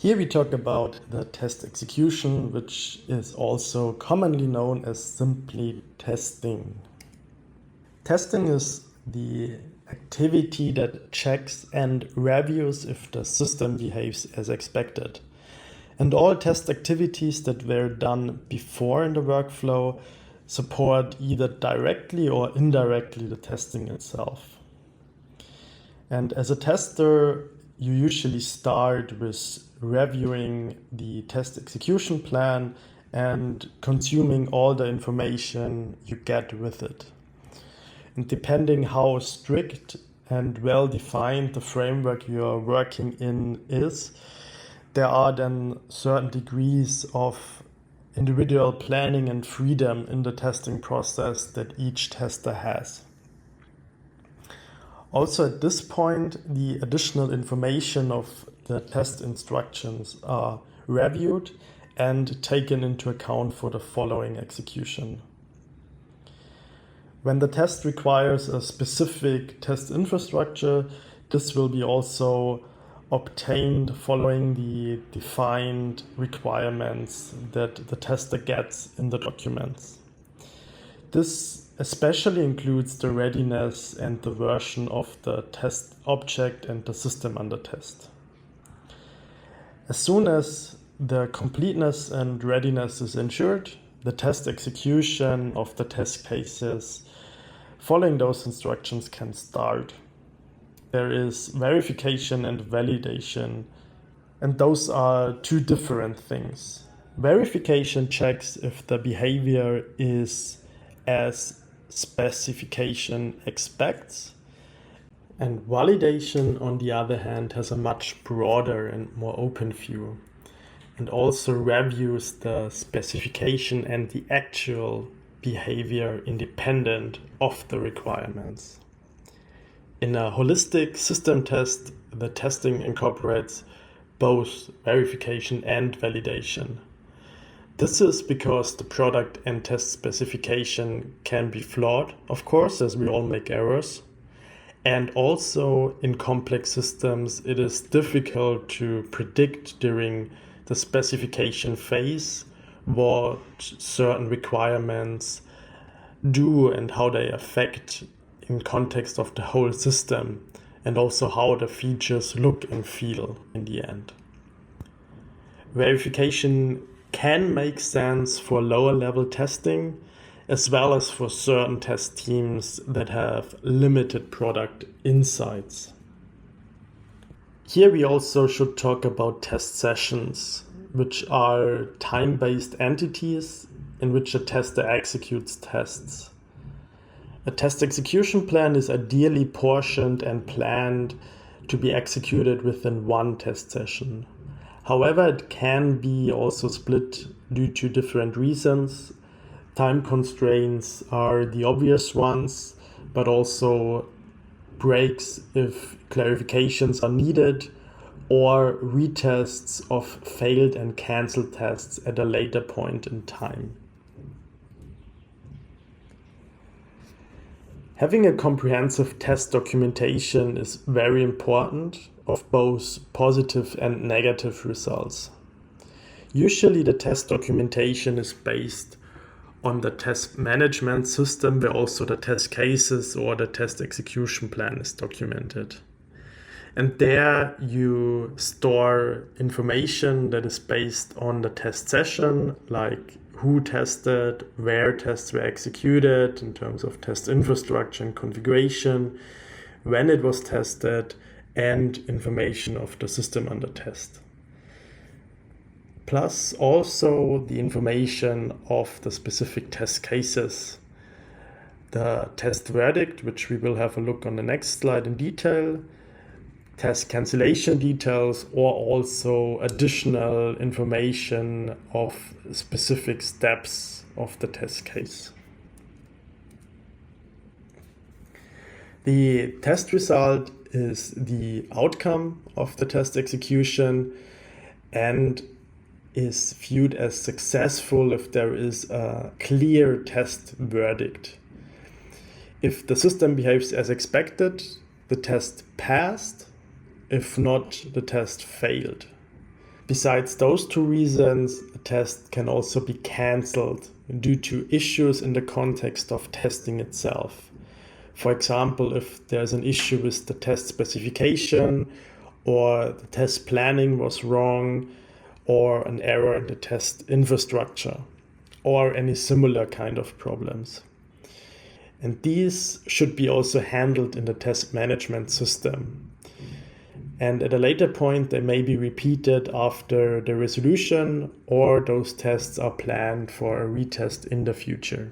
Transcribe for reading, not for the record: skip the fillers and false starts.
Here we talk about the test execution, which is also commonly known as simply testing. Testing is the activity that checks and reviews if the system behaves as expected. And all test activities that were done before in the workflow support either directly or indirectly the testing itself. And as a tester, you usually start with reviewing the test execution plan and consuming all the information you get with it. And depending how strict and well defined the framework you're working in is, there are then certain degrees of individual planning and freedom in the testing process that each tester has. Also at this point, the additional information of the test instructions are reviewed and taken into account for the following execution. When the test requires a specific test infrastructure, this will be also obtained following the defined requirements that the tester gets in the documents. This especially includes the readiness and the version of the test object and the system under test. As soon as the completeness and readiness is ensured, the test execution of the test cases following those instructions can start. There is verification and validation, and those are two different things. Verification checks if the behavior is as specification expects, and validation, on the other hand, has a much broader and more open view, and also reviews the specification and the actual behavior independent of the requirements. In a holistic system test, the testing incorporates both verification and validation. This is because the product and test specification can be flawed, of course, as we all make errors. And also in complex systems, it is difficult to predict during the specification phase what certain requirements do and how they affect in context of the whole system, and also how the features look and feel in the end. Verification can make sense for lower level testing, as well as for certain test teams that have limited product insights. Here we also should talk about test sessions, which are time-based entities in which a tester executes tests. A test execution plan is ideally portioned and planned to be executed within one test session. However, it can be also split due to different reasons. Time constraints are the obvious ones, but also breaks if clarifications are needed, or retests of failed and cancelled tests at a later point in time. Having a comprehensive test documentation is very important of both positive and negative results. Usually the test documentation is based on the test management system, where also the test cases or the test execution plan is documented. And there you store information that is based on the test session, like who tested, where tests were executed in terms of test infrastructure and configuration, when it was tested, and information of the system under test. Plus also the information of the specific test cases, the test verdict, which we will have a look on the next slide in detail, test cancellation details, or also additional information of specific steps of the test case. The test result is the outcome of the test execution and is viewed as successful if there is a clear test verdict. If the system behaves as expected, the test passed. If not, the test failed. Besides those two reasons, a test can also be cancelled due to issues in the context of testing itself. For example, if there's an issue with the test specification, or the test planning was wrong, or an error in the test infrastructure, or any similar kind of problems. And these should be also handled in the test management system. And at a later point, they may be repeated after the resolution, or those tests are planned for a retest in the future.